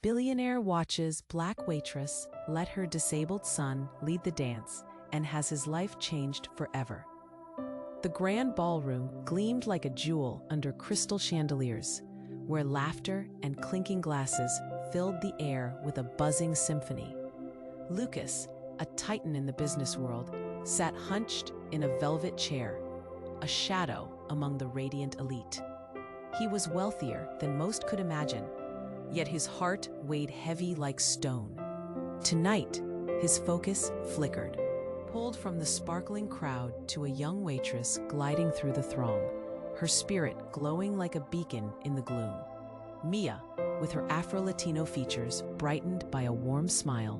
Billionaire watches Black Waitress let her disabled son lead the dance and has his life changed forever. The grand ballroom gleamed like a jewel under crystal chandeliers, where laughter and clinking glasses filled the air with a buzzing symphony. Lucas, a titan in the business world, sat hunched in a velvet chair, a shadow among the radiant elite. He was wealthier than most could imagine, yet his heart weighed heavy like stone. Tonight, his focus flickered, pulled from the sparkling crowd to a young waitress gliding through the throng, her spirit glowing like a beacon in the gloom. Mia, with her Afro-Latino features brightened by a warm smile,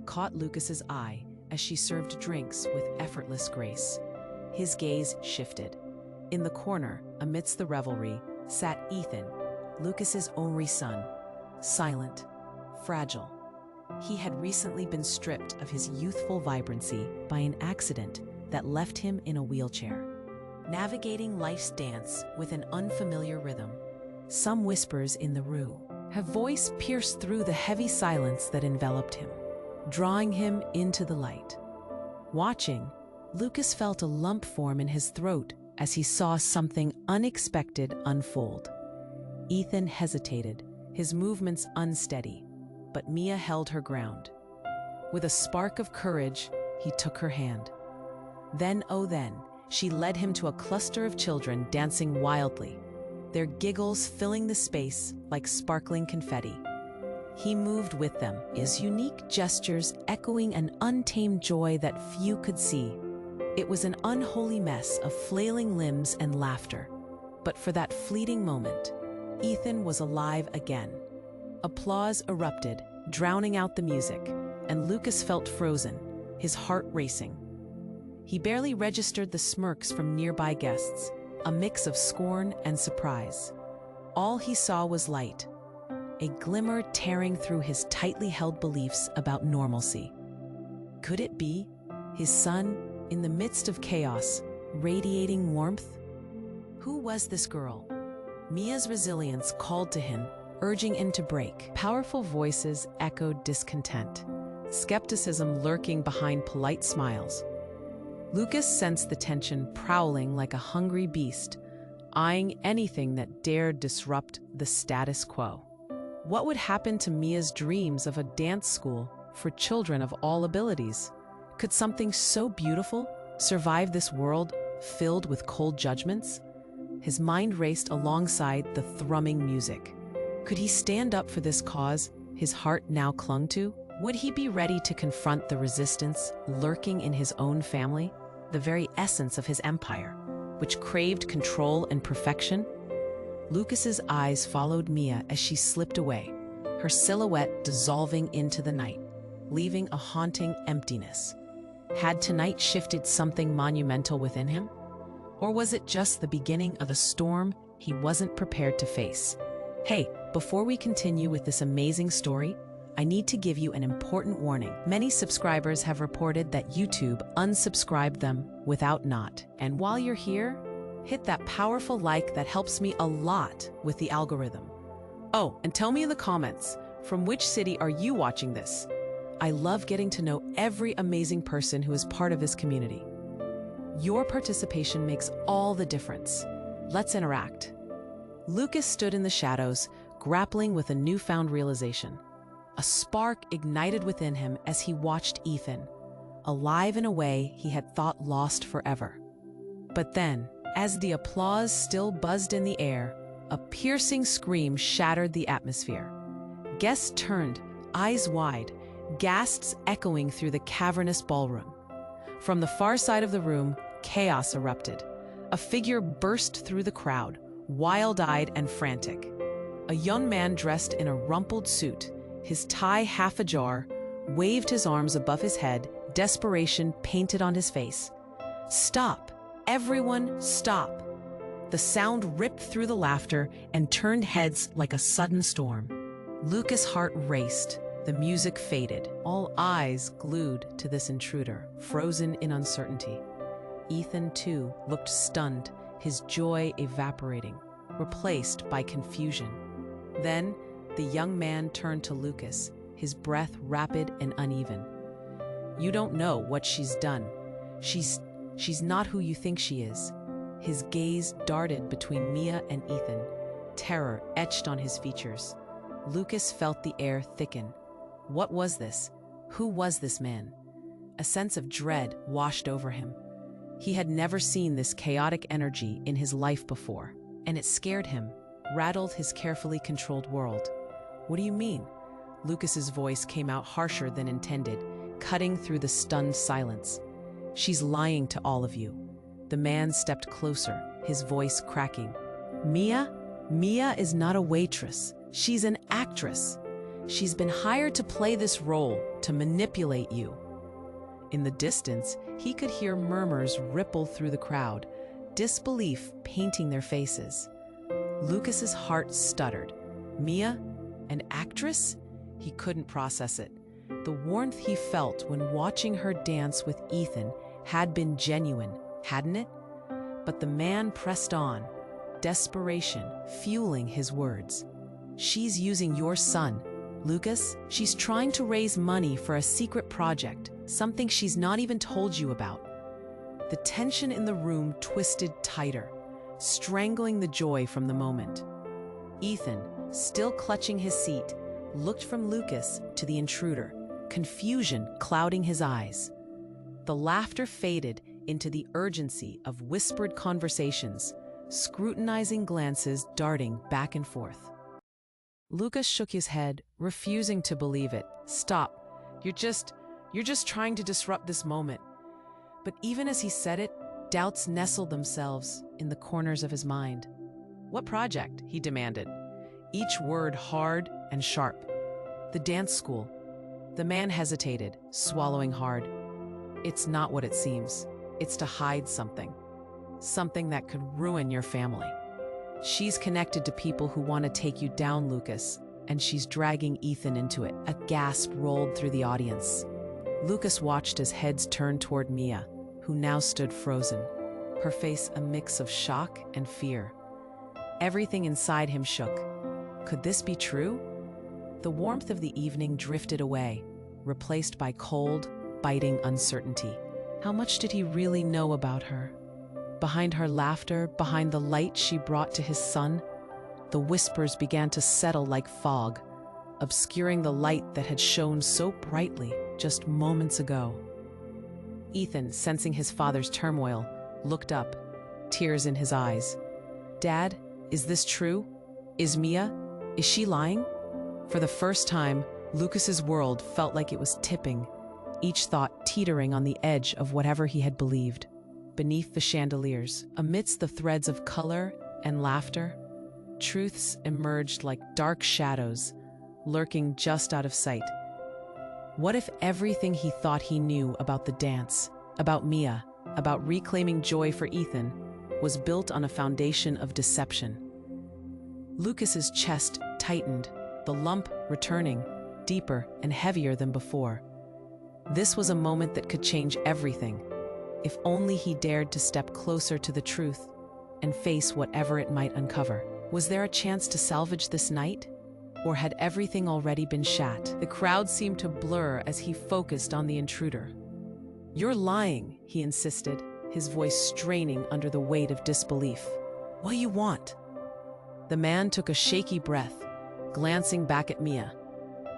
caught Lucas's eye as she served drinks with effortless grace. His gaze shifted. In the corner, amidst the revelry, sat Ethan, Lucas's only son, silent, fragile. He had recently been stripped of his youthful vibrancy by an accident that left him in a wheelchair. Navigating life's dance with an unfamiliar rhythm, some whispers in the room, her voice pierced through the heavy silence that enveloped him, drawing him into the light. Watching, Lucas felt a lump form in his throat as he saw something unexpected unfold. Ethan hesitated, his movements unsteady, but Mia held her ground. With a spark of courage, he took her hand. Then, she led him to a cluster of children dancing wildly, their giggles filling the space like sparkling confetti. He moved with them, his unique gestures echoing an untamed joy that few could see. It was an unholy mess of flailing limbs and laughter. But for that fleeting moment, Ethan was alive again. Applause erupted, drowning out the music, and Lucas felt frozen, his heart racing. He barely registered the smirks from nearby guests, a mix of scorn and surprise. All he saw was light, a glimmer tearing through his tightly held beliefs about normalcy. Could it be his son, in the midst of chaos, radiating warmth? Who was this girl? Mia's resilience called to him, urging him to break. Powerful voices echoed discontent, skepticism lurking behind polite smiles. Lucas sensed the tension prowling like a hungry beast, eyeing anything that dared disrupt the status quo. What would happen to Mia's dreams of a dance school for children of all abilities? Could something so beautiful survive this world filled with cold judgments? His mind raced alongside the thrumming music. Could he stand up for this cause his heart now clung to? Would he be ready to confront the resistance lurking in his own family, the very essence of his empire, which craved control and perfection? Lucas's eyes followed Mia as she slipped away, her silhouette dissolving into the night, leaving a haunting emptiness. Had tonight shifted something monumental within him? Or was it just the beginning of a storm he wasn't prepared to face? Hey, before we continue with this amazing story, I need to give you an important warning. Many subscribers have reported that YouTube unsubscribed them without not. And while you're here, hit that powerful like that helps me a lot with the algorithm. Oh, and tell me in the comments, from which city are you watching this? I love getting to know every amazing person who is part of this community. Your participation makes all the difference. Let's interact. Lucas stood in the shadows, grappling with a newfound realization. A spark ignited within him as he watched Ethan, alive in a way he had thought lost forever. But then, as the applause still buzzed in the air, a piercing scream shattered the atmosphere. Guests turned, eyes wide, gasps echoing through the cavernous ballroom. From the far side of the room, chaos erupted. A figure burst through the crowd, wild-eyed and frantic. A young man dressed in a rumpled suit, his tie half ajar, waved his arms above his head, desperation painted on his face. "Stop! Everyone, stop!" The sound ripped through the laughter and turned heads like a sudden storm. Lucas' heart raced. The music faded, all eyes glued to this intruder, frozen in uncertainty. Ethan, too, looked stunned, his joy evaporating, replaced by confusion. Then, The young man turned to Lucas, his breath rapid and uneven. "You don't know what she's done. She's not who you think she is." His gaze darted between Mia and Ethan, terror etched on his features. Lucas felt the air thicken. What was this? Who was this man? A sense of dread washed over him. He had never seen this chaotic energy in his life before, and it scared him, rattled his carefully controlled world. "What do you mean?" Lucas's voice came out harsher than intended, cutting through the stunned silence. "She's lying to all of you." The man stepped closer, his voice cracking. "Mia is not a waitress. She's an actress. She's been hired to play this role, to manipulate you." In the distance, he could hear murmurs ripple through the crowd, disbelief painting their faces. Lucas's heart stuttered. Mia? An actress? He couldn't process it. The warmth he felt when watching her dance with Ethan had been genuine, hadn't it? But the man pressed on, desperation fueling his words. "She's using your son, Lucas. She's trying to raise money for a secret project, something she's not even told you about." The tension in the room twisted tighter, strangling the joy from the moment. Ethan, still clutching his seat, looked from Lucas to the intruder, confusion clouding his eyes. The laughter faded into the urgency of whispered conversations, scrutinizing glances darting back and forth. Lucas shook his head, refusing to believe it. "Stop. You're just trying to disrupt this moment." But even as he said it, doubts nestled themselves in the corners of his mind. "What project?" he demanded, each word hard and sharp. "The dance school." The man hesitated, swallowing hard. "It's not what it seems. It's to hide something. Something that could ruin your family. She's connected to people who want to take you down, Lucas, and she's dragging Ethan into it." A gasp rolled through the audience. Lucas watched as heads turned toward Mia, who now stood frozen, her face a mix of shock and fear. Everything inside him shook. Could this be true? The warmth of the evening drifted away, replaced by cold, biting uncertainty. How much did he really know about her? Behind her laughter, behind the light she brought to his son, the whispers began to settle like fog, obscuring the light that had shone so brightly just moments ago. Ethan, sensing his father's turmoil, looked up, tears in his eyes. "Dad, is this true? Is she lying?" For the first time, Lucas's world felt like it was tipping, each thought teetering on the edge of whatever he had believed. Beneath the chandeliers, amidst the threads of color and laughter, truths emerged like dark shadows, lurking just out of sight. What if everything he thought he knew about the dance, about Mia, about reclaiming joy for Ethan, was built on a foundation of deception? Lucas's chest tightened, the lump returning, deeper and heavier than before. This was a moment that could change everything, if only he dared to step closer to the truth and face whatever it might uncover. Was there a chance to salvage this night? Or had everything already been shat? The crowd seemed to blur as he focused on the intruder. "You're lying," he insisted, his voice straining under the weight of disbelief. "What do you want?" The man took a shaky breath, glancing back at Mia.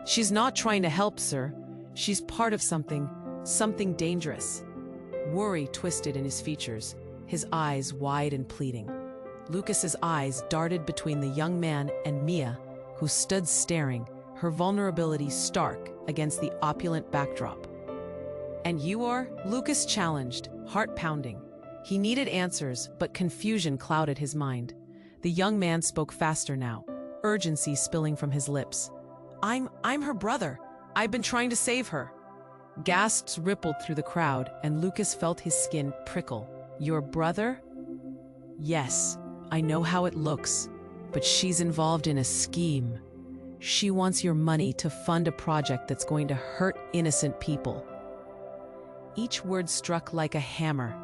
"She's not trying to help, sir. She's part of something dangerous." Worry twisted in his features, his eyes wide and pleading. Lucas's eyes darted between the young man and Mia, who stood staring, her vulnerability stark against the opulent backdrop. "And you are?" Lucas challenged, heart pounding. He needed answers, but confusion clouded his mind. The young man spoke faster now, urgency spilling from his lips. I'm her brother. I've been trying to save her." Gasps rippled through the crowd, and Lucas felt his skin prickle. "Your brother?" "Yes, I know how it looks, but she's involved in a scheme. She wants your money to fund a project that's going to hurt innocent people." Each word struck like a hammer,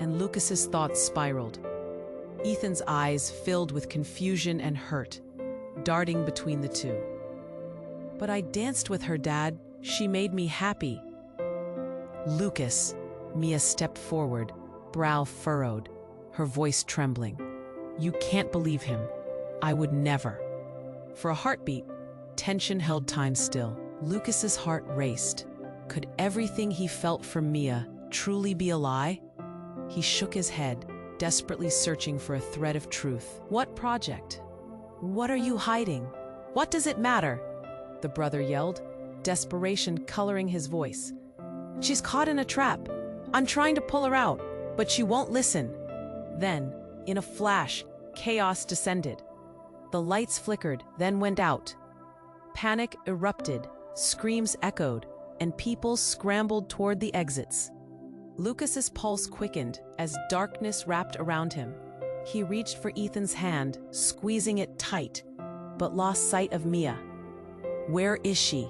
and Lucas's thoughts spiraled. Ethan's eyes filled with confusion and hurt, darting between the two. But I danced with her, Dad. She made me happy. Lucas. Mia stepped forward, brow furrowed, her voice trembling. You can't believe him. I would never. For a heartbeat, tension held time still. Lucas's heart raced. Could everything he felt for Mia truly be a lie? He shook his head, desperately searching for a thread of truth. What project? What are you hiding? What does it matter? The brother yelled, desperation coloring his voice. She's caught in a trap. I'm trying to pull her out, but she won't listen. Then, in a flash, chaos descended. The lights flickered, then went out. Panic erupted, screams echoed, and people scrambled toward the exits. Lucas's pulse quickened as darkness wrapped around him. He reached for Ethan's hand, squeezing it tight, but lost sight of Mia. Where is she?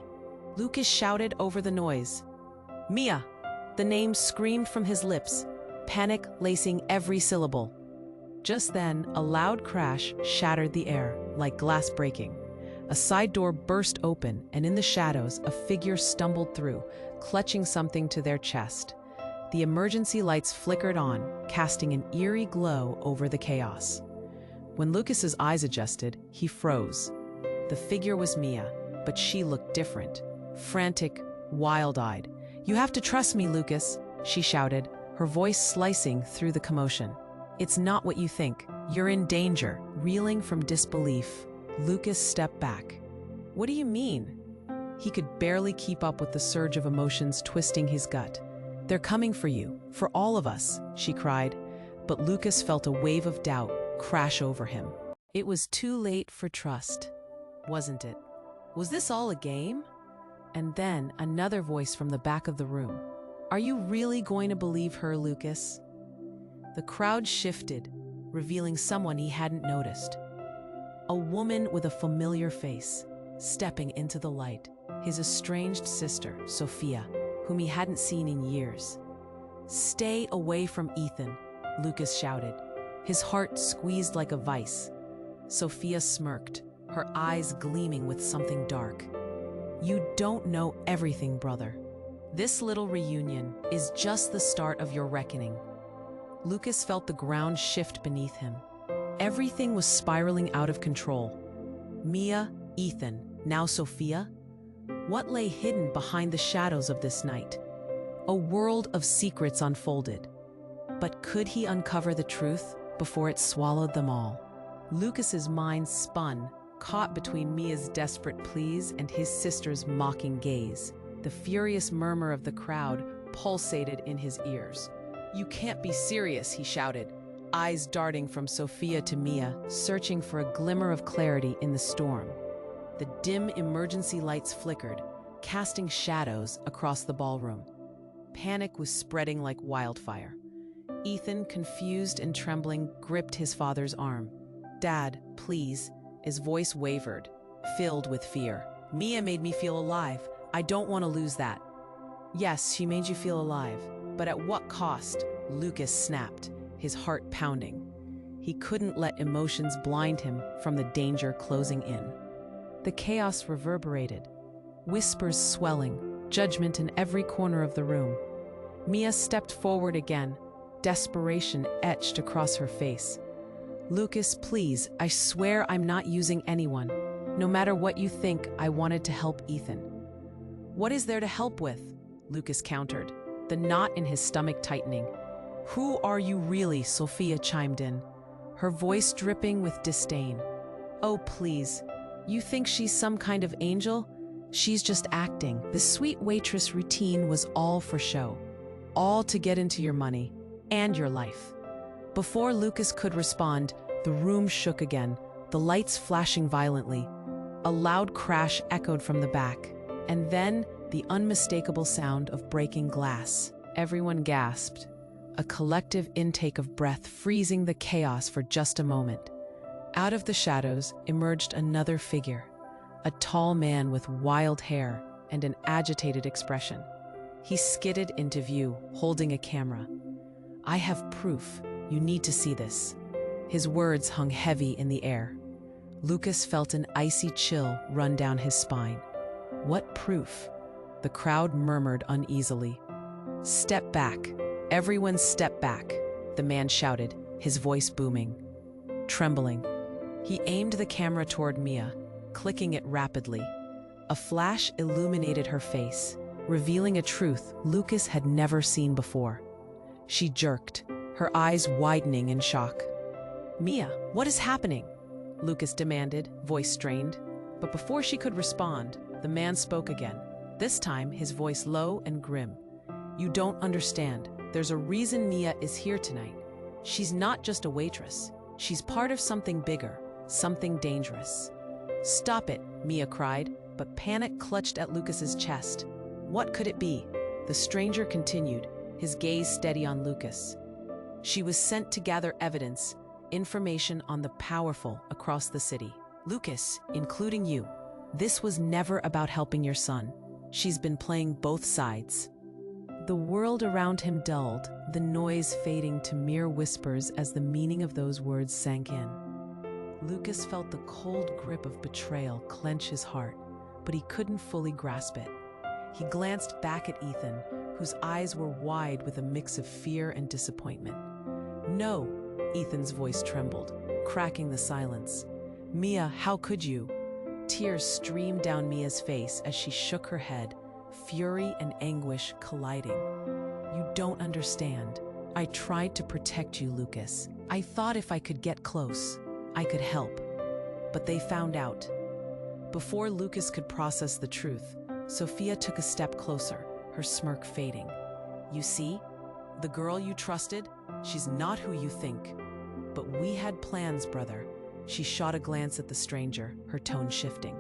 Lucas shouted over the noise. Mia! The name screamed from his lips, panic lacing every syllable. Just then, a loud crash shattered the air, like glass breaking. A side door burst open, and in the shadows, a figure stumbled through, clutching something to their chest. The emergency lights flickered on, casting an eerie glow over the chaos. When Lucas's eyes adjusted, he froze. The figure was Mia, but she looked different, frantic, wild-eyed. You have to trust me, Lucas, she shouted, her voice slicing through the commotion. It's not what you think. You're in danger. Reeling from disbelief, Lucas stepped back. What do you mean? He could barely keep up with the surge of emotions twisting his gut. They're coming for you, for all of us, she cried, but Lucas felt a wave of doubt crash over him. It was too late for trust, wasn't it? Was this all a game? And then another voice from the back of the room. Are you really going to believe her, Lucas? The crowd shifted, revealing someone he hadn't noticed. A woman with a familiar face, stepping into the light, his estranged sister, Sophia, whom he hadn't seen in years. Stay away from Ethan, Lucas shouted, his heart squeezed like a vice. Sophia smirked, her eyes gleaming with something dark. You don't know everything, brother. This little reunion is just the start of your reckoning. Lucas felt the ground shift beneath him. Everything was spiraling out of control. Mia, Ethan, now Sophia? What lay hidden behind the shadows of this night? A world of secrets unfolded. But could he uncover the truth before it swallowed them all? Lucas's mind spun, caught between Mia's desperate pleas and his sister's mocking gaze. The furious murmur of the crowd pulsated in his ears. You can't be serious, he shouted, eyes darting from Sophia to Mia, searching for a glimmer of clarity in the storm. The dim emergency lights flickered, casting shadows across the ballroom. Panic was spreading like wildfire. Ethan, confused and trembling, gripped his father's arm. Dad, please. His voice wavered, filled with fear. Mia made me feel alive. I don't want to lose that. Yes, she made you feel alive. But at what cost? Lucas snapped, his heart pounding. He couldn't let emotions blind him from the danger closing in. The chaos reverberated, whispers swelling, judgment in every corner of the room. Mia stepped forward again, desperation etched across her face. Lucas, please, I swear I'm not using anyone. No matter what you think, I wanted to help Ethan. What is there to help with? Lucas countered, the knot in his stomach tightening. Who are you really? Sophia chimed in, her voice dripping with disdain. Oh, please. You think she's some kind of angel? She's just acting. The sweet waitress routine was all for show. All to get into your money and your life. Before Lucas could respond, the room shook again, the lights flashing violently. A loud crash echoed from the back, and then the unmistakable sound of breaking glass. Everyone gasped, a collective intake of breath freezing the chaos for just a moment. Out of the shadows emerged another figure, a tall man with wild hair and an agitated expression. He skidded into view, holding a camera. I have proof. You need to see this. His words hung heavy in the air. Lucas felt an icy chill run down his spine. What proof? The crowd murmured uneasily. Step back. Everyone step back, the man shouted, his voice booming. Trembling, he aimed the camera toward Mia, clicking it rapidly. A flash illuminated her face, revealing a truth Lucas had never seen before. She jerked, her eyes widening in shock. Mia, what is happening? Lucas demanded, voice strained. But before she could respond, the man spoke again, this time his voice low and grim. You don't understand. There's a reason Mia is here tonight. She's not just a waitress. She's part of something bigger, something dangerous. Stop it, Mia cried, but panic clutched at Lucas's chest. What could it be? The stranger continued, his gaze steady on Lucas. She was sent to gather evidence, information on the powerful across the city. Lucas, including you, this was never about helping your son. She's been playing both sides. The world around him dulled, the noise fading to mere whispers as the meaning of those words sank in. Lucas felt the cold grip of betrayal clench his heart, but he couldn't fully grasp it. He glanced back at Ethan, whose eyes were wide with a mix of fear and disappointment. No, Ethan's voice trembled, cracking the silence. Mia, how could you? Tears streamed down Mia's face as she shook her head, fury and anguish colliding. You don't understand. I tried to protect you, Lucas. I thought if I could get close, I could help. But they found out. Before Lucas could process the truth, Sophia took a step closer, her smirk fading. You see, the girl you trusted, she's not who you think. But we had plans, brother. She shot a glance at the stranger, her tone shifting.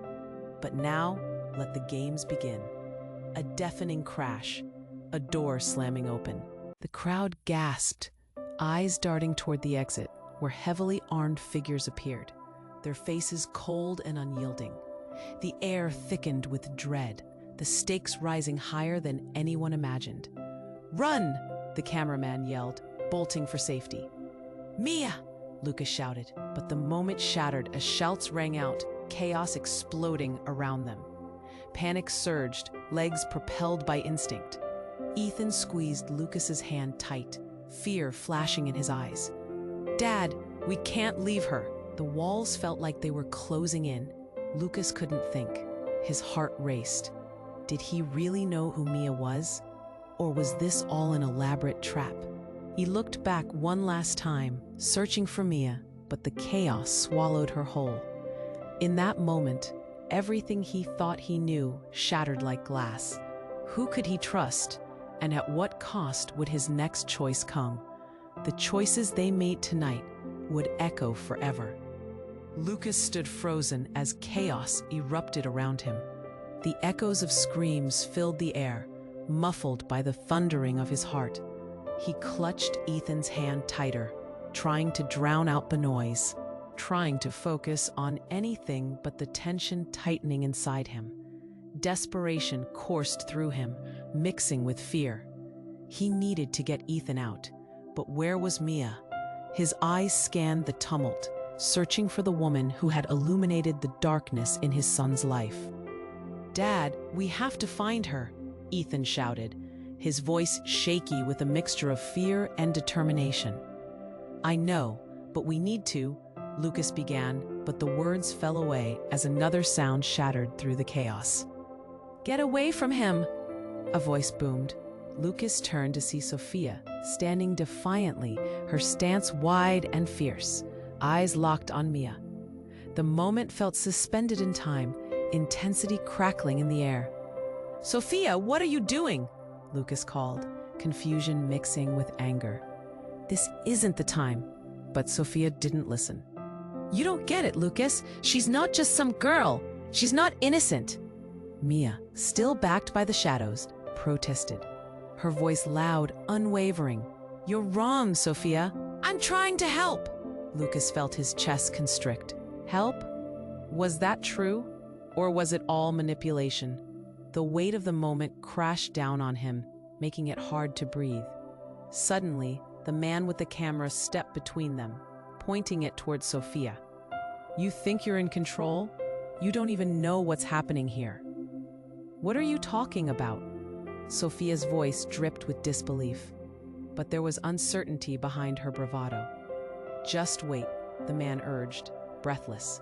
But now, let the games begin. A deafening crash, a door slamming open. The crowd gasped, eyes darting toward the exit, where heavily armed figures appeared, their faces cold and unyielding. The air thickened with dread, the stakes rising higher than anyone imagined. Run! The cameraman yelled, bolting for safety. Mia! Lucas shouted, but the moment shattered as shouts rang out, chaos exploding around them. Panic surged, legs propelled by instinct. Ethan squeezed Lucas's hand tight, fear flashing in his eyes. Dad, we can't leave her. The walls felt like they were closing in. Lucas couldn't think. His heart raced. Did he really know who Mia was? Or was this all an elaborate trap? He looked back one last time, searching for Mia, but the chaos swallowed her whole. In that moment, everything he thought he knew shattered like glass. Who could he trust? And at what cost would his next choice come? The choices they made tonight would echo forever. Lucas stood frozen as chaos erupted around him. The echoes of screams filled the air, muffled by the thundering of his heart. He clutched Ethan's hand tighter, trying to drown out the noise, trying to focus on anything but the tension tightening inside him. Desperation coursed through him, mixing with fear. He needed to get Ethan out, but where was Mia? His eyes scanned the tumult, searching for the woman who had illuminated the darkness in his son's life. Dad, we have to find her, Ethan shouted, his voice shaky with a mixture of fear and determination. I know, but we need to, Lucas began, but the words fell away as another sound shattered through the chaos. Get away from him, a voice boomed. Lucas turned to see Sophia, standing defiantly, her stance wide and fierce, eyes locked on Mia. The moment felt suspended in time, intensity crackling in the air. Sophia, what are you doing? Lucas called, confusion mixing with anger. This isn't the time, but Sophia didn't listen. You don't get it, Lucas. She's not just some girl. She's not innocent. Mia, still backed by the shadows, protested, her voice loud, unwavering. You're wrong, Sophia. I'm trying to help. Lucas felt his chest constrict. Help? Was that true? Or was it all manipulation? The weight of the moment crashed down on him, making it hard to breathe. Suddenly, the man with the camera stepped between them, pointing it towards Sophia. You think you're in control? You don't even know what's happening here. What are you talking about? Sophia's voice dripped with disbelief, but there was uncertainty behind her bravado. Just wait, the man urged, breathless.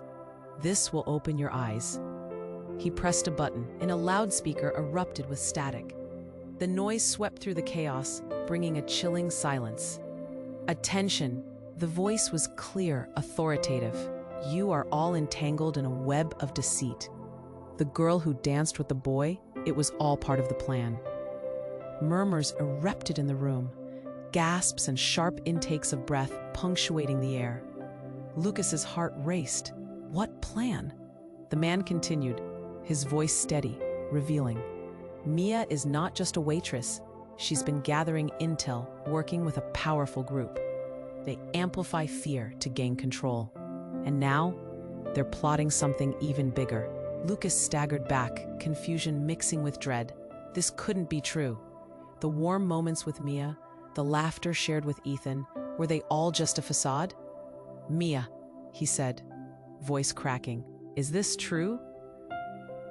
This will open your eyes. He pressed a button, and a loudspeaker erupted with static. The noise swept through the chaos, bringing a chilling silence. Attention! The voice was clear, authoritative. You are all entangled in a web of deceit. The girl who danced with the boy, it was all part of the plan. Murmurs erupted in the room, gasps and sharp intakes of breath punctuating the air. Lucas's heart raced. What plan? The man continued, his voice steady, revealing. Mia is not just a waitress. She's been gathering intel, working with a powerful group. They amplify fear to gain control. And now, they're plotting something even bigger. Lucas staggered back, confusion mixing with dread. This couldn't be true. The warm moments with Mia, the laughter shared with Ethan, were they all just a facade? Mia, he said, voice cracking, is this true?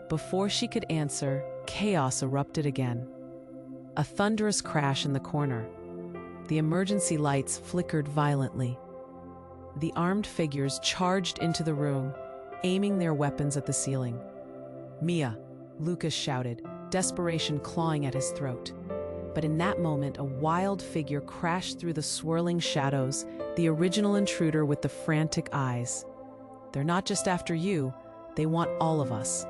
Before she could answer, chaos erupted again. A thunderous crash in the corner. The emergency lights flickered violently. The armed figures charged into the room, aiming their weapons at the ceiling. Mia, Lucas shouted, desperation clawing at his throat. But in that moment, a wild figure crashed through the swirling shadows, the original intruder with the frantic eyes. They're not just after you, they want all of us.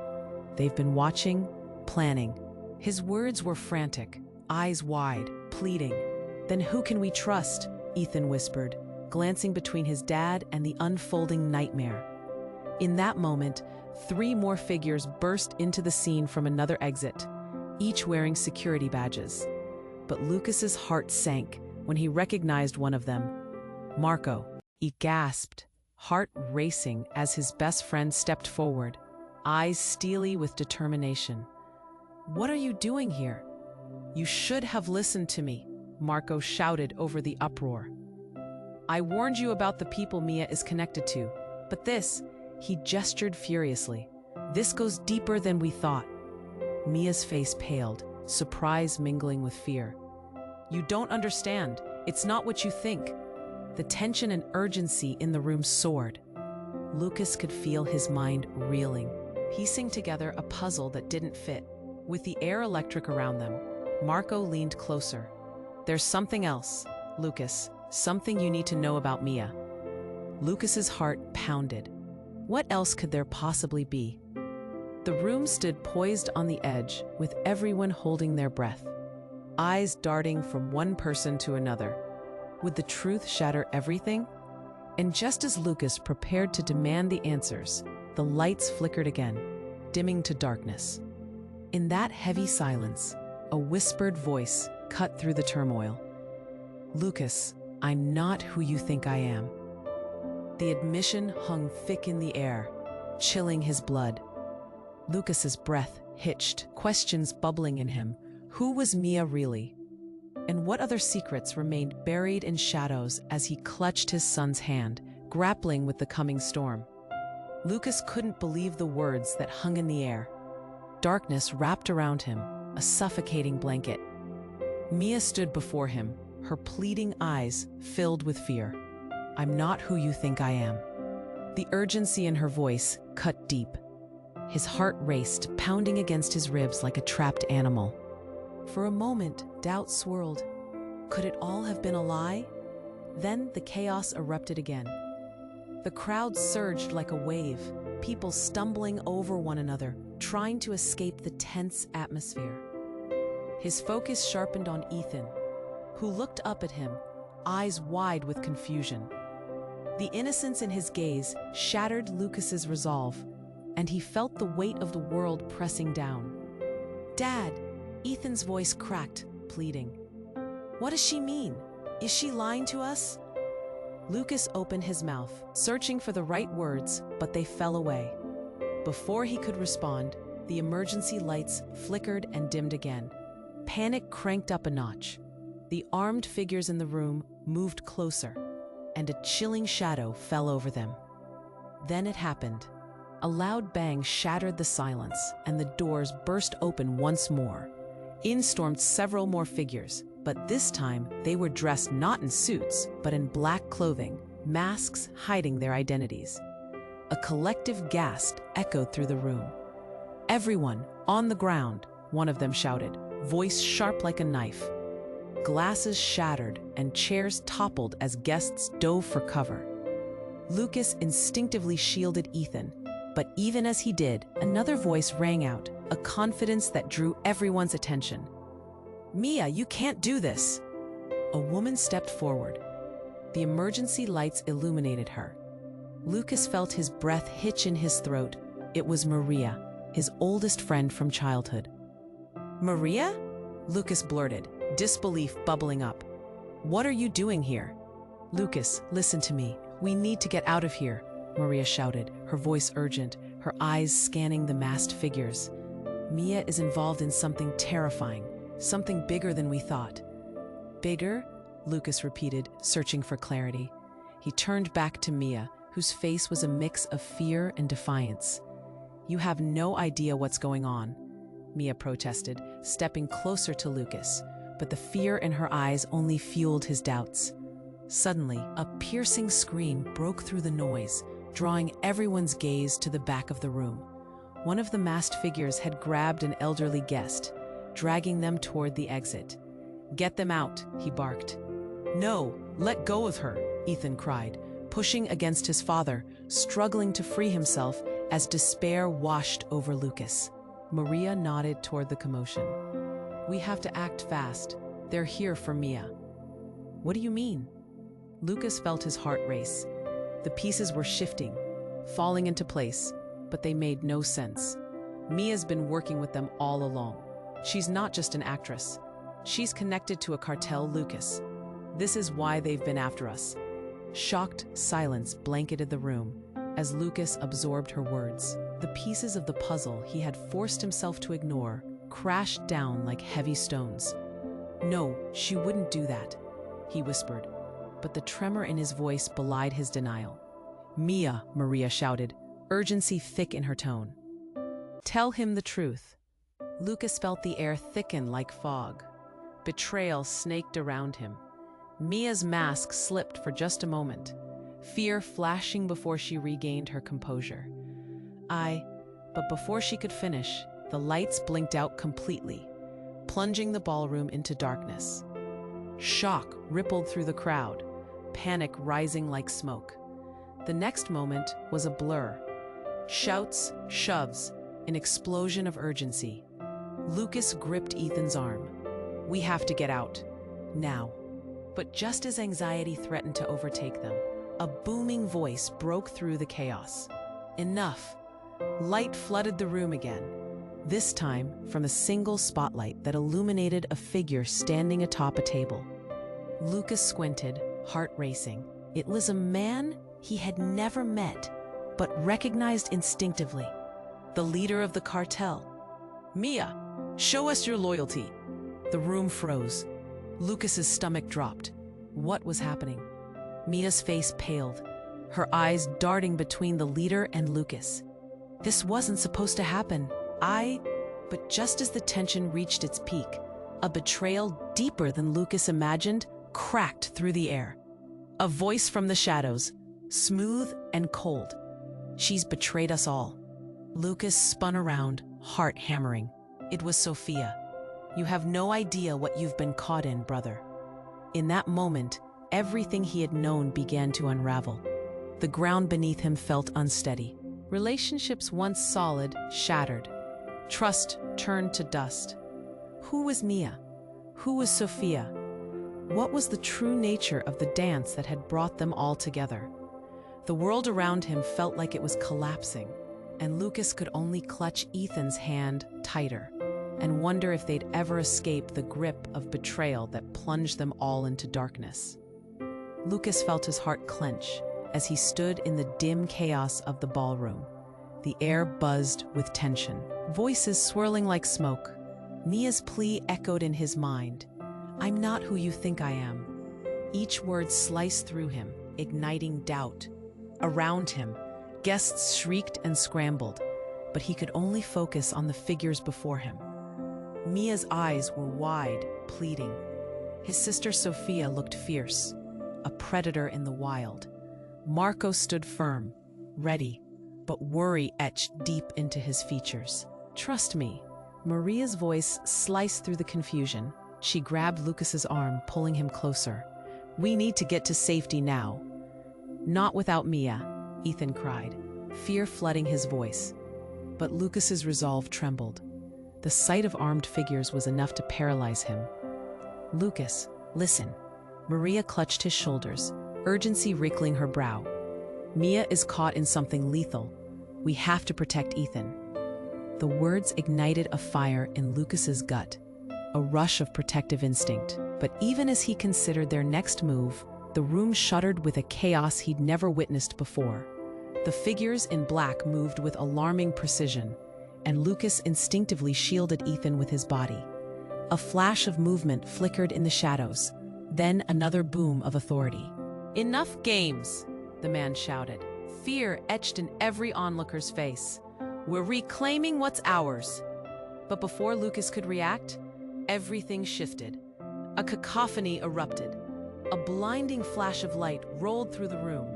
They've been watching, planning. His words were frantic, eyes wide, pleading. Then who can we trust? Ethan whispered, glancing between his dad and the unfolding nightmare. In that moment, 3 more figures burst into the scene from another exit, each wearing security badges. But Lucas's heart sank when he recognized one of them. Marco. He gasped, heart racing as his best friend stepped forward, eyes steely with determination. What are you doing here? You should have listened to me, Marco shouted over the uproar. I warned you about the people Mia is connected to, but this, he gestured furiously. This goes deeper than we thought. Mia's face paled, surprise mingling with fear. You don't understand. It's not what you think. The tension and urgency in the room soared. Lucas could feel his mind reeling, piecing together a puzzle that didn't fit. With the air electric around them, Marco leaned closer. There's something else, Lucas, something you need to know about Mia. Lucas's heart pounded. What else could there possibly be? The room stood poised on the edge, with everyone holding their breath, eyes darting from one person to another. Would the truth shatter everything? And just as Lucas prepared to demand the answers, the lights flickered again, dimming to darkness. In that heavy silence, a whispered voice cut through the turmoil. Lucas, I'm not who you think I am. The admission hung thick in the air, chilling his blood. Lucas's breath hitched, questions bubbling in him. Who was Mia really? And what other secrets remained buried in shadows as he clutched his son's hand, grappling with the coming storm? Lucas couldn't believe the words that hung in the air. Darkness wrapped around him, a suffocating blanket. Mia stood before him, her pleading eyes filled with fear. I'm not who you think I am. The urgency in her voice cut deep. His heart raced, pounding against his ribs like a trapped animal. For a moment, doubt swirled. Could it all have been a lie? Then the chaos erupted again. The crowd surged like a wave, people stumbling over one another, trying to escape the tense atmosphere. His focus sharpened on Ethan, who looked up at him, eyes wide with confusion. The innocence in his gaze shattered Lucas's resolve, and he felt the weight of the world pressing down. Dad, Ethan's voice cracked, pleading. What does she mean? Is she lying to us? Lucas opened his mouth, searching for the right words, but they fell away. Before he could respond, the emergency lights flickered and dimmed again. Panic cranked up a notch. The armed figures in the room moved closer, and a chilling shadow fell over them. Then it happened. A loud bang shattered the silence, and the doors burst open once more. In stormed several more figures, but this time they were dressed not in suits, but in black clothing, masks hiding their identities. A collective gasp echoed through the room. "Everyone, on the ground," one of them shouted, voice sharp like a knife. Glasses shattered and chairs toppled as guests dove for cover. Lucas instinctively shielded Ethan, but even as he did, another voice rang out, a confidence that drew everyone's attention. "Mia, you can't do this!" A woman stepped forward. The emergency lights illuminated her. Lucas felt his breath hitch in his throat. It was Maria, his oldest friend from childhood. "Maria?" Lucas blurted, disbelief bubbling up. "What are you doing here?" "Lucas, listen to me. We need to get out of here," Maria shouted, her voice urgent, her eyes scanning the masked figures. "Mia is involved in something terrifying, something bigger than we thought." "Bigger?" Lucas repeated, searching for clarity. He turned back to Mia, whose face was a mix of fear and defiance. "You have no idea what's going on," Mia protested, stepping closer to Lucas, but the fear in her eyes only fueled his doubts. Suddenly, a piercing scream broke through the noise, drawing everyone's gaze to the back of the room. One of the masked figures had grabbed an elderly guest, dragging them toward the exit. "Get them out," he barked. "No, let go of her," Ethan cried, pushing against his father, struggling to free himself as despair washed over Lucas. Maria nodded toward the commotion. "We have to act fast. They're here for Mia." "What do you mean?" Lucas felt his heart race. The pieces were shifting, falling into place, but they made no sense. Mia's been working with them all along. She's not just an actress. She's connected to a cartel, Lucas. This is why they've been after us. Shocked silence blanketed the room as Lucas absorbed her words. The pieces of the puzzle he had forced himself to ignore crashed down like heavy stones. "No, she wouldn't do that," he whispered, but the tremor in his voice belied his denial. "Mia," Maria shouted, urgency thick in her tone. "Tell him the truth." Lucas felt the air thicken like fog. Betrayal snaked around him. Mia's mask slipped for just a moment, fear flashing before she regained her composure. But before she could finish, the lights blinked out completely, plunging the ballroom into darkness. Shock rippled through the crowd, panic rising like smoke. The next moment was a blur. Shouts, shoves, an explosion of urgency. Lucas gripped Ethan's arm. "We have to get out. Now." But just as anxiety threatened to overtake them, a booming voice broke through the chaos. "Enough!" Light flooded the room again, this time from a single spotlight that illuminated a figure standing atop a table. Lucas squinted, heart racing. It was a man he had never met, but recognized instinctively. The leader of the cartel. "Mia, show us your loyalty." The room froze. Lucas's stomach dropped. What was happening? Mia's face paled, her eyes darting between the leader and Lucas. This wasn't supposed to happen. But just as the tension reached its peak, a betrayal deeper than Lucas imagined cracked through the air. A voice from the shadows, smooth and cold. "She's betrayed us all." Lucas spun around, heart hammering. It was Sophia. "You have no idea what you've been caught in, brother." In that moment, everything he had known began to unravel. The ground beneath him felt unsteady. Relationships once solid shattered. Trust turned to dust. Who was Mia? Who was Sophia? What was the true nature of the dance that had brought them all together? The world around him felt like it was collapsing, and Lucas could only clutch Ethan's hand tighter and wonder if they'd ever escape the grip of betrayal that plunged them all into darkness. Lucas felt his heart clench as he stood in the dim chaos of the ballroom. The air buzzed with tension, voices swirling like smoke. Mia's plea echoed in his mind. "I'm not who you think I am." Each word sliced through him, igniting doubt. Around him, Guests shrieked and scrambled, but he could only focus on the figures before him. Mia's eyes were wide, pleading. His sister Sophia looked fierce, a predator in the wild. Marco stood firm, ready, but worry etched deep into his features. "Trust me." Maria's voice sliced through the confusion. She grabbed Lucas's arm, pulling him closer. "We need to get to safety now." "Not without Mia," Ethan cried, fear flooding his voice. But Lucas's resolve trembled. The sight of armed figures was enough to paralyze him. "Lucas, listen." Maria clutched his shoulders, urgency wrinkling her brow. "Mia is caught in something lethal. We have to protect Ethan." The words ignited a fire in Lucas's gut, a rush of protective instinct. But even as he considered their next move, the room shuddered with a chaos he'd never witnessed before. The figures in black moved with alarming precision, and Lucas instinctively shielded Ethan with his body. A flash of movement flickered in the shadows, then another boom of authority. "Enough games," the man shouted, fear etched in every onlooker's face. "We're reclaiming what's ours." But before Lucas could react, everything shifted. A cacophony erupted. A blinding flash of light rolled through the room,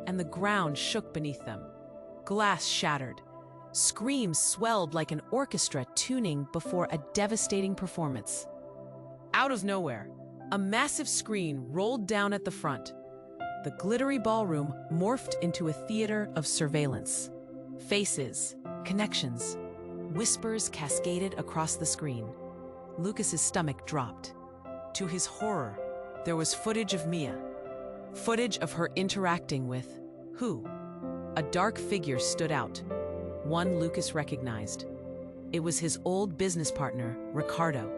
and the ground shook beneath them. Glass shattered. Screams swelled like an orchestra tuning before a devastating performance. Out of nowhere, a massive screen rolled down at the front. The glittery ballroom morphed into a theater of surveillance. Faces, connections, whispers cascaded across the screen. Lucas's stomach dropped. To his horror, there was footage of Mia. Footage of her interacting with who? A dark figure stood out. One Lucas recognized. It was his old business partner, Ricardo.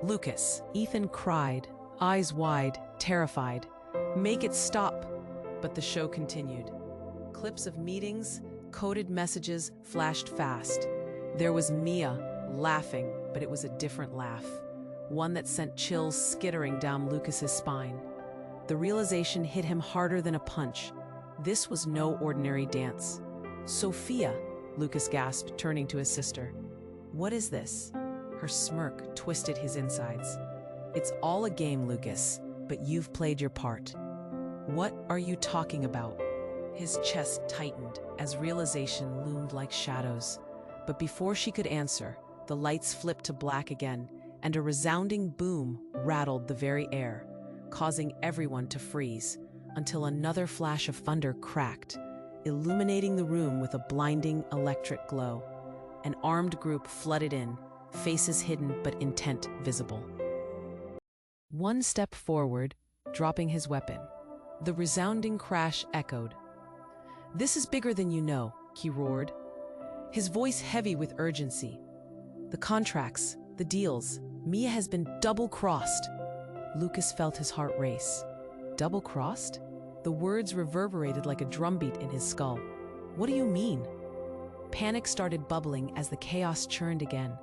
"Lucas," Ethan cried, eyes wide, terrified. "Make it stop." But the show continued. Clips of meetings, coded messages flashed fast. There was Mia, laughing, but it was a different laugh. One that sent chills skittering down Lucas's spine. The realization hit him harder than a punch. This was no ordinary dance. "Sophia," Lucas gasped, turning to his sister. "What is this?" Her smirk twisted his insides. "It's all a game, Lucas, but you've played your part." "What are you talking about?" His chest tightened as realization loomed like shadows. But before she could answer, the lights flipped to black again, and a resounding boom rattled the very air, causing everyone to freeze, until another flash of thunder cracked, illuminating the room with a blinding electric glow. An armed group flooded in, faces hidden but intent visible. One step forward, dropping his weapon. The resounding crash echoed. "This is bigger than you know," he roared, his voice heavy with urgency. "The contracts, the deals, Mia has been double-crossed." Lucas felt his heart race. Double-crossed? The words reverberated like a drumbeat in his skull. "What do you mean?" Panic started bubbling as the chaos churned again,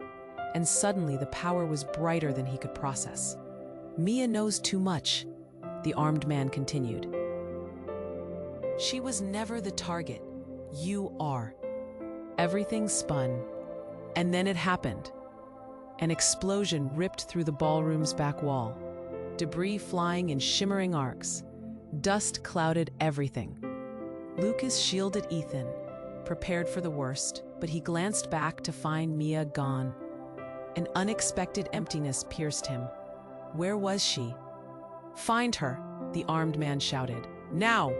and suddenly the power was brighter than he could process. "Mia knows too much," the armed man continued. "She was never the target. You are." Everything spun, and then it happened. An explosion ripped through the ballroom's back wall, debris flying in shimmering arcs. Dust clouded everything. Lucas shielded Ethan, prepared for the worst, but he glanced back to find Mia gone. An unexpected emptiness pierced him. Where was she? "Find her," the armed man shouted. "Now!"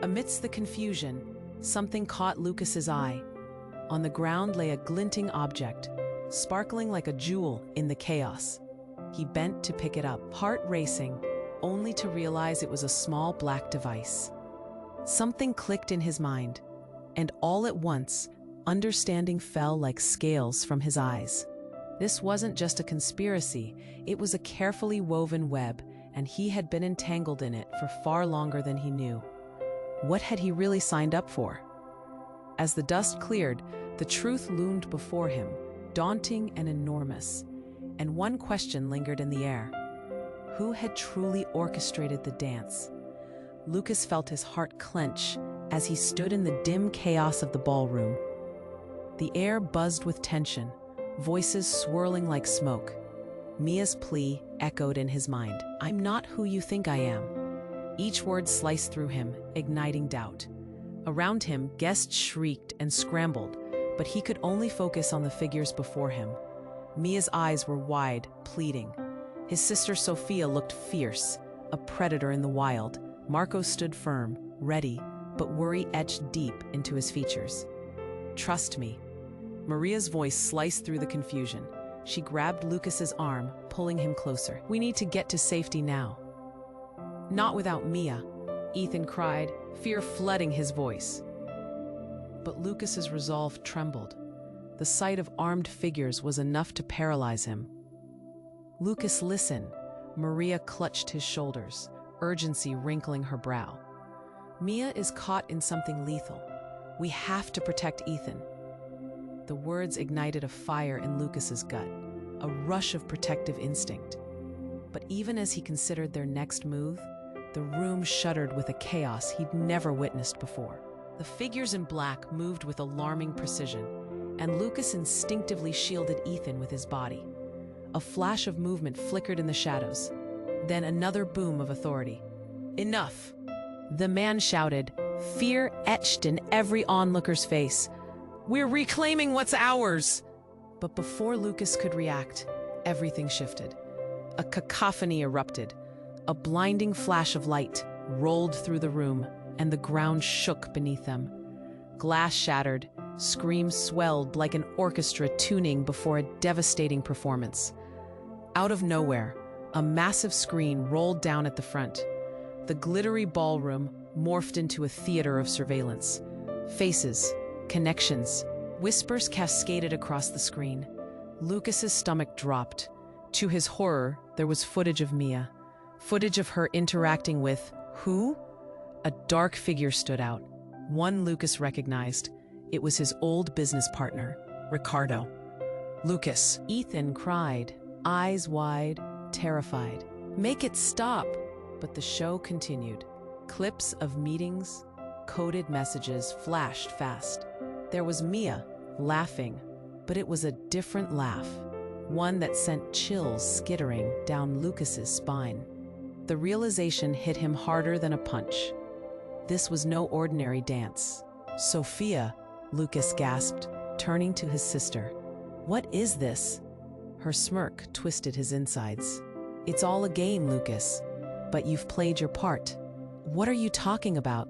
Amidst the confusion, something caught Lucas's eye. On the ground lay a glinting object, sparkling like a jewel in the chaos. He bent to pick it up, heart racing, only to realize it was a small black device. Something clicked in his mind, and all at once, understanding fell like scales from his eyes. This wasn't just a conspiracy, it was a carefully woven web, and he had been entangled in it for far longer than he knew. What had he really signed up for? As the dust cleared, the truth loomed before him, daunting and enormous, and one question lingered in the air. Who had truly orchestrated the dance? Lucas felt his heart clench as he stood in the dim chaos of the ballroom. The air buzzed with tension, voices swirling like smoke. Mia's plea echoed in his mind. "I'm not who you think I am." Each word sliced through him, igniting doubt. Around him, guests shrieked and scrambled, but he could only focus on the figures before him. Mia's eyes were wide, pleading. His sister Sophia looked fierce, a predator in the wild. Marco stood firm, ready, but worry etched deep into his features. "Trust me." Maria's voice sliced through the confusion. She grabbed Lucas's arm, pulling him closer. "We need to get to safety now." "Not without Mia," Ethan cried, fear flooding his voice. But Lucas's resolve trembled. The sight of armed figures was enough to paralyze him. "Lucas, listen." Maria clutched his shoulders, urgency wrinkling her brow. "Mia is caught in something lethal. We have to protect Ethan." The words ignited a fire in Lucas's gut, a rush of protective instinct. But even as he considered their next move, the room shuddered with a chaos he'd never witnessed before. The figures in black moved with alarming precision, and Lucas instinctively shielded Ethan with his body. A flash of movement flickered in the shadows, then another boom of authority. "Enough!" The man shouted, fear etched in every onlooker's face. "We're reclaiming what's ours!" But before Lucas could react, everything shifted. A cacophony erupted. A blinding flash of light rolled through the room, and the ground shook beneath them. Glass shattered, screams swelled like an orchestra tuning before a devastating performance. Out of nowhere, a massive screen rolled down at the front. The glittery ballroom morphed into a theater of surveillance. Faces, connections, whispers cascaded across the screen. Lucas's stomach dropped. To his horror, there was footage of Mia. Footage of her interacting with who? A dark figure stood out. One Lucas recognized. It was his old business partner, Ricardo. "Lucas!" Ethan cried, eyes wide, terrified. "Make it stop!" But the show continued. Clips of meetings, coded messages flashed fast. There was Mia, laughing, but it was a different laugh, one that sent chills skittering down Lucas's spine. The realization hit him harder than a punch. This was no ordinary dance. "Sophia," Lucas gasped, turning to his sister. "What is this?" Her smirk twisted his insides. "It's all a game, Lucas, but you've played your part." "What are you talking about?"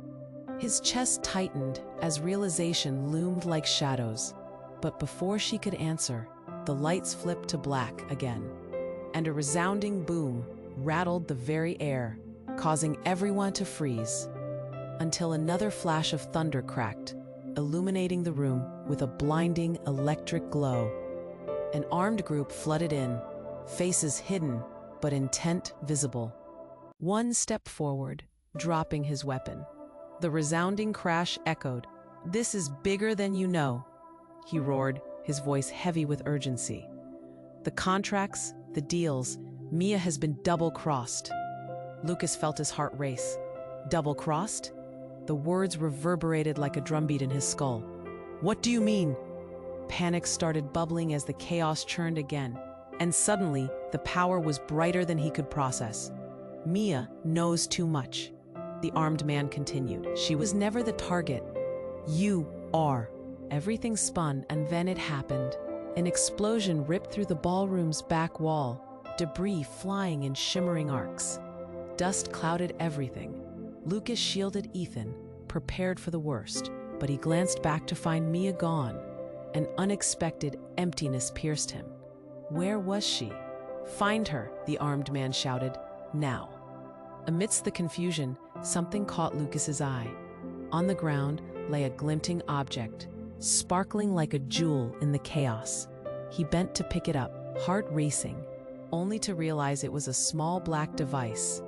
His chest tightened as realization loomed like shadows. But before she could answer, the lights flipped to black again, and a resounding boom rattled the very air, causing everyone to freeze, until another flash of thunder cracked, illuminating the room with a blinding electric glow. An armed group flooded in, faces hidden but intent visible. One stepped forward, dropping his weapon. The resounding crash echoed. "This is bigger than you know," he roared, his voice heavy with urgency. "The contracts, the deals, Mia has been double-crossed." Lucas felt his heart race. Double-crossed? The words reverberated like a drumbeat in his skull. "What do you mean?" Panic started bubbling as the chaos churned again, and suddenly the power was brighter than he could process. "Mia knows too much," the armed man continued. "She was never the target. You are." Everything spun, and then it happened. An explosion ripped through the ballroom's back wall, debris flying in shimmering arcs. Dust clouded everything. Lucas shielded Ethan, prepared for the worst, but he glanced back to find Mia gone. An unexpected emptiness pierced him. Where was she? "Find her," the armed man shouted. "Now." Amidst the confusion, something caught Lucas's eye. On the ground lay a glinting object, sparkling like a jewel in the chaos. He bent to pick it up, heart racing, only to realize it was a small black device.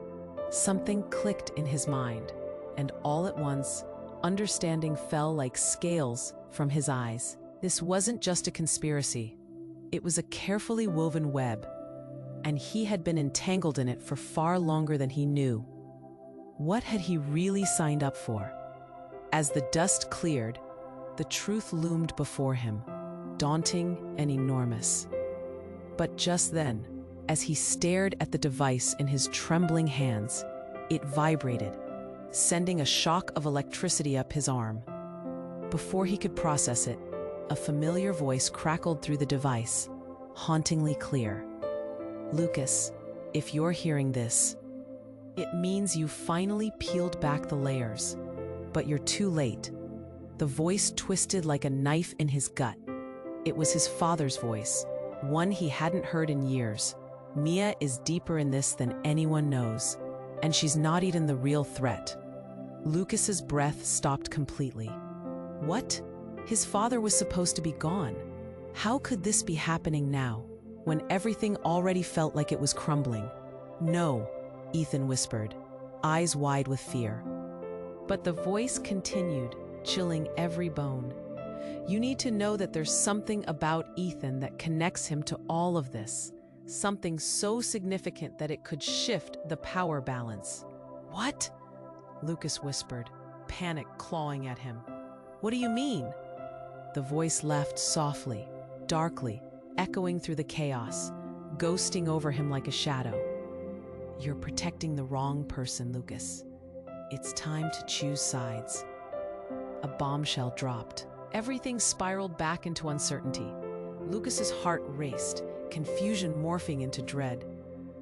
Something clicked in his mind, and all at once, understanding fell like scales from his eyes. This wasn't just a conspiracy. It was a carefully woven web, and he had been entangled in it for far longer than he knew. What had he really signed up for? As the dust cleared, the truth loomed before him, daunting and enormous. But just then, as he stared at the device in his trembling hands, it vibrated, sending a shock of electricity up his arm. Before he could process it, a familiar voice crackled through the device, hauntingly clear. "Lucas, if you're hearing this, it means you finally peeled back the layers. But you're too late." The voice twisted like a knife in his gut. It was his father's voice, one he hadn't heard in years. "Mia is deeper in this than anyone knows, and she's not even the real threat." Lucas's breath stopped completely. What? His father was supposed to be gone. How could this be happening now, when everything already felt like it was crumbling? "No," Ethan whispered, eyes wide with fear. But the voice continued, chilling every bone. "You need to know that there's something about Ethan that connects him to all of this. Something so significant that it could shift the power balance." "What?" Lucas whispered, panic clawing at him. "What do you mean?" The voice laughed softly, darkly, echoing through the chaos, ghosting over him like a shadow. "You're protecting the wrong person, Lucas. It's time to choose sides." A bombshell dropped. Everything spiraled back into uncertainty. Lucas's heart raced, confusion morphing into dread.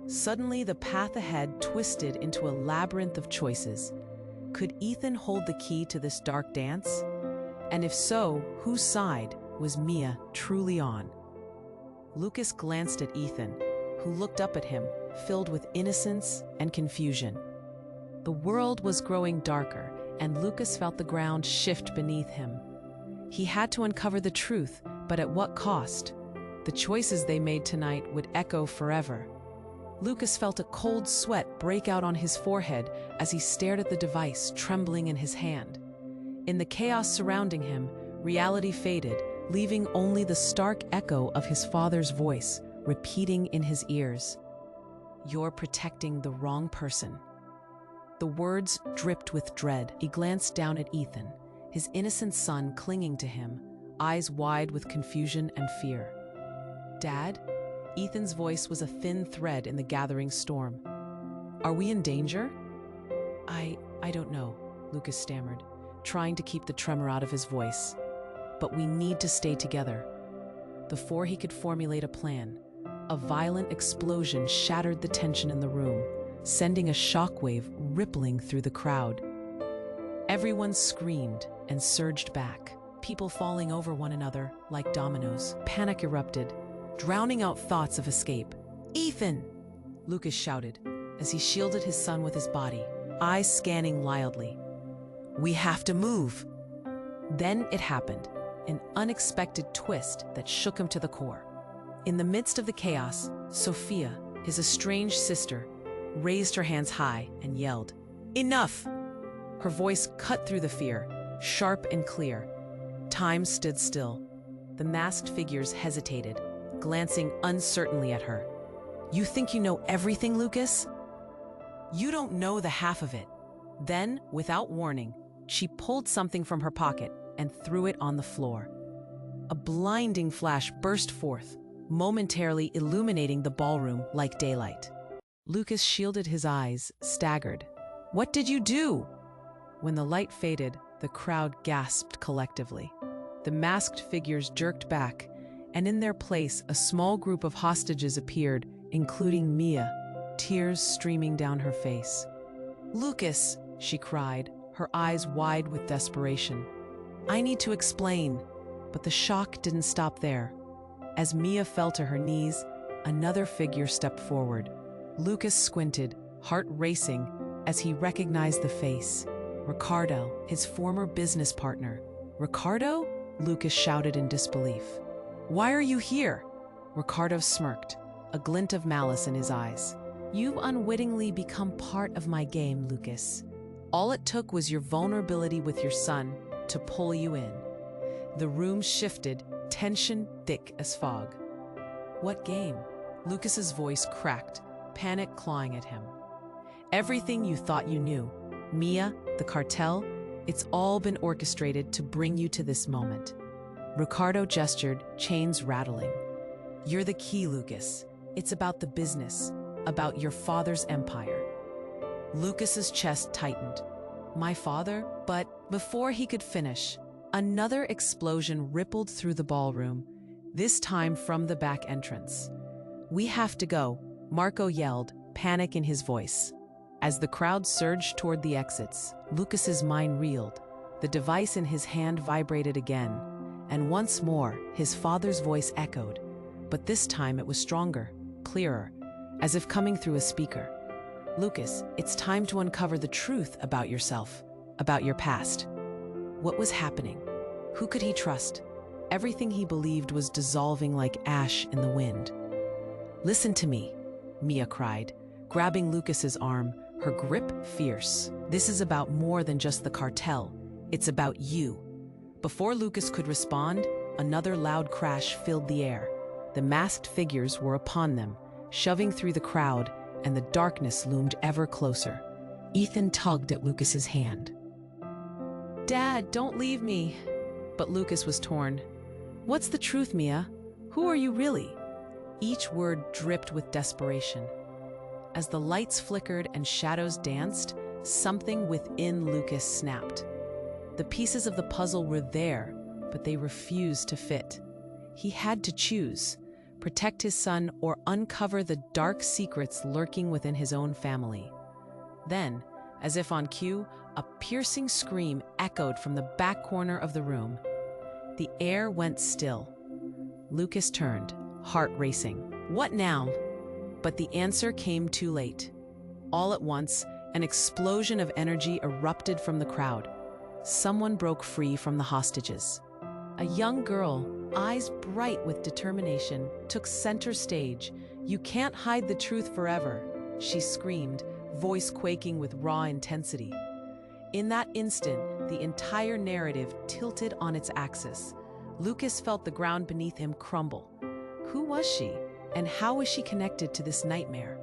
Suddenly, the path ahead twisted into a labyrinth of choices. Could Ethan hold the key to this dark dance? And if so, whose side was Mia truly on? Lucas glanced at Ethan, who looked up at him, filled with innocence and confusion. The world was growing darker, and Lucas felt the ground shift beneath him. He had to uncover the truth, but at what cost? The choices they made tonight would echo forever. Lucas felt a cold sweat break out on his forehead as he stared at the device trembling in his hand. In the chaos surrounding him, reality faded, leaving only the stark echo of his father's voice repeating in his ears. "You're protecting the wrong person." The words dripped with dread. He glanced down at Ethan, his innocent son clinging to him, eyes wide with confusion and fear. "Dad?" Ethan's voice was a thin thread in the gathering storm. "Are we in danger?" I don't know," Lucas stammered, trying to keep the tremor out of his voice. "But we need to stay together." Before he could formulate a plan, a violent explosion shattered the tension in the room, sending a shockwave rippling through the crowd. Everyone screamed and surged back, people falling over one another like dominoes. Panic erupted, drowning out thoughts of escape. "Ethan!" Lucas shouted as he shielded his son with his body, eyes scanning wildly. "We have to move." Then it happened, an unexpected twist that shook him to the core. In the midst of the chaos, Sophia, his estranged sister, raised her hands high and yelled, "Enough!" Her voice cut through the fear, sharp and clear. Time stood still. The masked figures hesitated, glancing uncertainly at her. "You think you know everything, Lucas? You don't know the half of it." Then, without warning, she pulled something from her pocket and threw it on the floor. A blinding flash burst forth, momentarily illuminating the ballroom like daylight. Lucas shielded his eyes, staggered. "What did you do?" When the light faded, the crowd gasped collectively. The masked figures jerked back, and in their place, a small group of hostages appeared, including Mia, tears streaming down her face. "Lucas!" she cried, her eyes wide with desperation. "I need to explain." But the shock didn't stop there. As Mia fell to her knees, another figure stepped forward. Lucas squinted, heart racing, as he recognized the face. Ricardo, his former business partner. "Ricardo?" Lucas shouted in disbelief. "Why are you here?" Ricardo smirked, a glint of malice in his eyes. "You've unwittingly become part of my game, Lucas. All it took was your vulnerability with your son to pull you in." The room shifted, tension thick as fog. "What game?" Lucas's voice cracked, panic clawing at him. "Everything you thought you knew. Mia, the cartel, It's all been orchestrated to bring you to this moment. Ricardo gestured, chains rattling. You're the key, Lucas. It's about the business, about your father's empire. Lucas's chest tightened. My father? But before he could finish, another explosion rippled through the ballroom, this time from the back entrance. We have to go, Marco yelled, panic in his voice. As the crowd surged toward the exits, Lucas's mind reeled. The device in his hand vibrated again, and once more his father's voice echoed, but this time it was stronger, clearer, as if coming through a speaker. Lucas, it's time to uncover the truth about yourself, about your past. What was happening? Who could he trust? Everything he believed was dissolving like ash in the wind. Listen to me, Mia cried, grabbing Lucas's arm, her grip fierce. This is about more than just the cartel. It's about you. Before Lucas could respond, another loud crash filled the air. The masked figures were upon them, shoving through the crowd, and the darkness loomed ever closer. Ethan tugged at Lucas's hand. Dad, don't leave me. But Lucas was torn. What's the truth, Mia? Who are you really? Each word dripped with desperation. As the lights flickered and shadows danced, something within Lucas snapped. The pieces of the puzzle were there, but they refused to fit. He had to choose, protect his son or uncover the dark secrets lurking within his own family. Then, as if on cue, a piercing scream echoed from the back corner of the room. The air went still. Lucas turned, heart racing. What now? But the answer came too late. All at once, an explosion of energy erupted from the crowd. Someone broke free from the hostages. A young girl, eyes bright with determination, took center stage. You can't hide the truth forever, she screamed, voice quaking with raw intensity. In that instant, the entire narrative tilted on its axis. Lucas felt the ground beneath him crumble. Who was she, and how was she connected to this nightmare?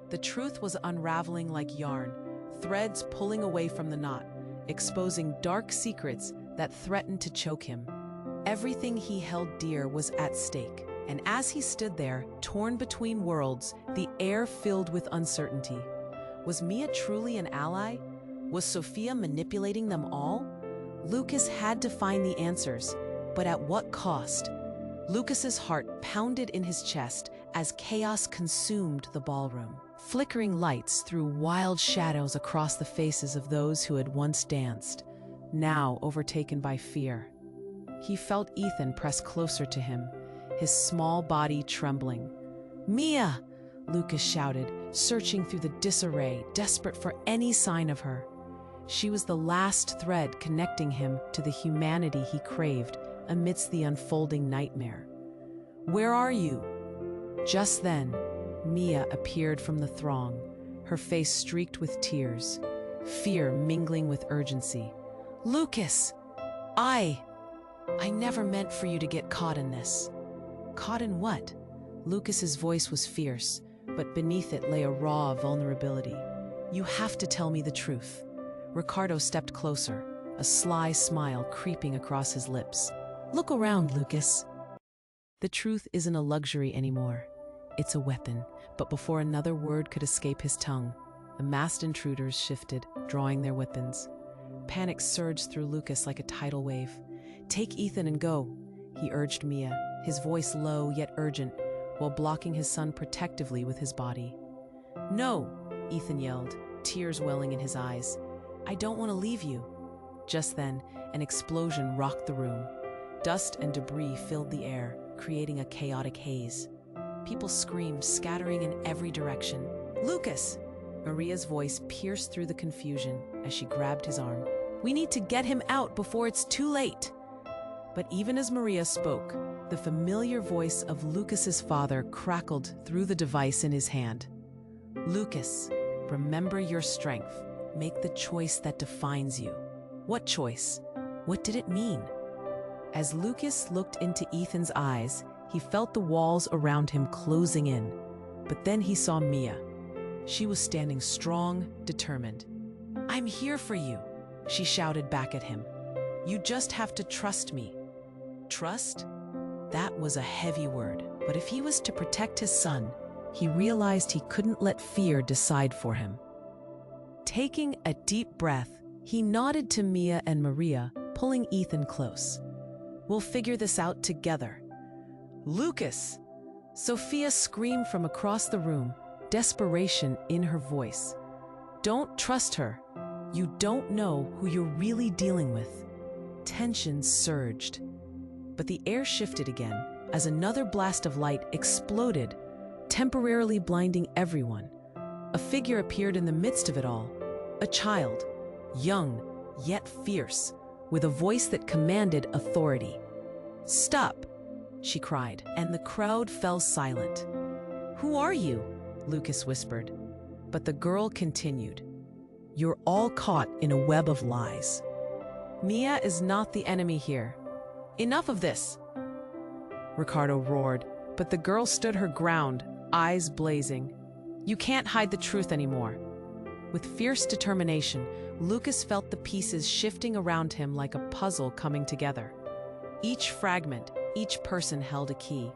The truth was unraveling like yarn, threads pulling away from the knot, exposing dark secrets that threatened to choke him. Everything he held dear was at stake, and as he stood there, torn between worlds, the air filled with uncertainty. Was Mia truly an ally? Was Sophia manipulating them all? Lucas had to find the answers, but at what cost? Lucas's heart pounded in his chest as chaos consumed the ballroom. Flickering lights threw wild shadows across the faces of those who had once danced, now overtaken by fear. He felt Ethan press closer to him, his small body trembling. "Mia!" Lucas shouted, searching through the disarray, desperate for any sign of her. She was the last thread connecting him to the humanity he craved amidst the unfolding nightmare. "Where are you?" Just then, Mia appeared from the throng, her face streaked with tears, fear mingling with urgency. "Lucas! I never meant for you to get caught in this." Caught in what? Lucas's voice was fierce, but beneath it lay a raw vulnerability. "You have to tell me the truth." Ricardo stepped closer, a sly smile creeping across his lips. "Look around, Lucas. The truth isn't a luxury anymore. It's a weapon." But before another word could escape his tongue, the masked intruders shifted, drawing their weapons. Panic surged through Lucas like a tidal wave. "Take Ethan and go," he urged Mia, his voice low yet urgent, while blocking his son protectively with his body. "No," Ethan yelled, tears welling in his eyes. "I don't want to leave you." Just then, an explosion rocked the room. Dust and debris filled the air, creating a chaotic haze. People screamed, scattering in every direction. "Lucas!" Maria's voice pierced through the confusion as she grabbed his arm. "We need to get him out before it's too late." But even as Maria spoke, the familiar voice of Lucas's father crackled through the device in his hand. "Lucas, remember your strength. Make the choice that defines you." What choice? What did it mean? As Lucas looked into Ethan's eyes, he felt the walls around him closing in. But then he saw Mia. She was standing strong, determined. "I'm here for you." she shouted back at him. You just have to trust me. Trust? That was a heavy word, but if he was to protect his son, he realized he couldn't let fear decide for him. Taking a deep breath, he nodded to Mia and Maria, pulling Ethan close. We'll figure this out together. Lucas! Sophia screamed from across the room, desperation in her voice. Don't trust her. You don't know who you're really dealing with. Tension surged. But the air shifted again as another blast of light exploded, temporarily blinding everyone. A figure appeared in the midst of it all. A child, young yet fierce, with a voice that commanded authority. Stop! She cried, and the crowd fell silent. Who are you? Lucas whispered. But the girl continued. You're all caught in a web of lies. Mia is not the enemy here. Enough of this! Ricardo roared, but the girl stood her ground, eyes blazing. You can't hide the truth anymore. With fierce determination, Lucas felt the pieces shifting around him like a puzzle coming together. Each fragment, each person held a key.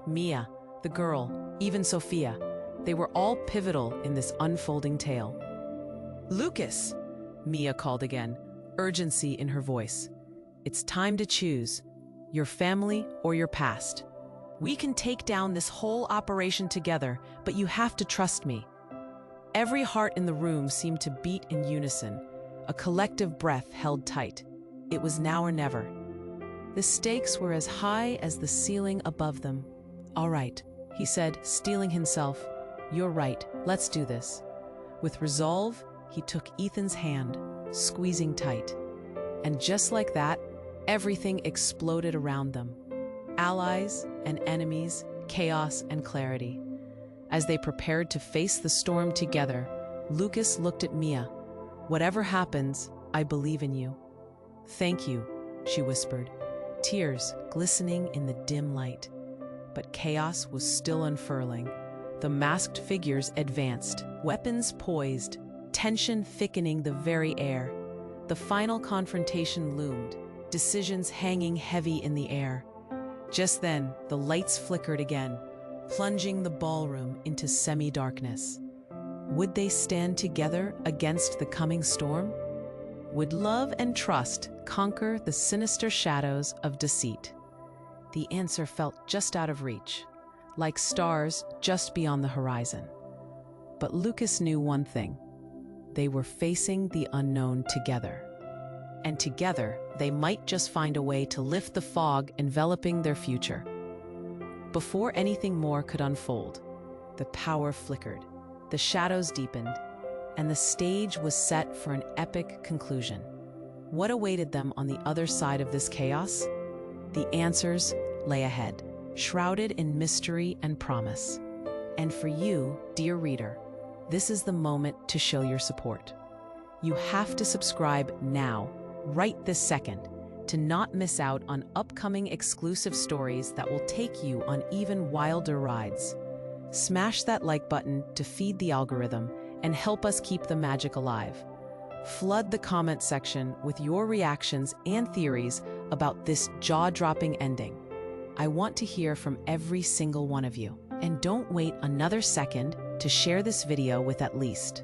Mia, the girl, even Sophia, they were all pivotal in this unfolding tale. Lucas, Mia called again, urgency in her voice. It's time to choose, your family or your past. We can take down this whole operation together, but you have to trust me. Every heart in the room seemed to beat in unison. A collective breath held tight. It was now or never. The stakes were as high as the ceiling above them. All right, he said, steeling himself. You're right, let's do this. With resolve, he took Ethan's hand, squeezing tight. And just like that, everything exploded around them. Allies and enemies, chaos and clarity. As they prepared to face the storm together, Lucas looked at Mia. Whatever happens, I believe in you. Thank you, she whispered, tears glistening in the dim light. But chaos was still unfurling. The masked figures advanced, weapons poised, tension thickening the very air. The final confrontation loomed, decisions hanging heavy in the air. Just then, the lights flickered again, plunging the ballroom into semi-darkness. Would they stand together against the coming storm? Would love and trust conquer the sinister shadows of deceit? The answer felt just out of reach, like stars just beyond the horizon. But Lucas knew one thing. They were facing the unknown together. And together, they might just find a way to lift the fog enveloping their future. Before anything more could unfold, the power flickered, the shadows deepened, and the stage was set for an epic conclusion. What awaited them on the other side of this chaos? The answers lay ahead, shrouded in mystery and promise. And for you, dear reader, this is the moment to show your support. You have to subscribe now, right this second, to not miss out on upcoming exclusive stories that will take you on even wilder rides. Smash that like button to feed the algorithm and help us keep the magic alive. Flood the comment section with your reactions and theories about this jaw-dropping ending. I want to hear from every single one of you. And don't wait another second to share this video with at least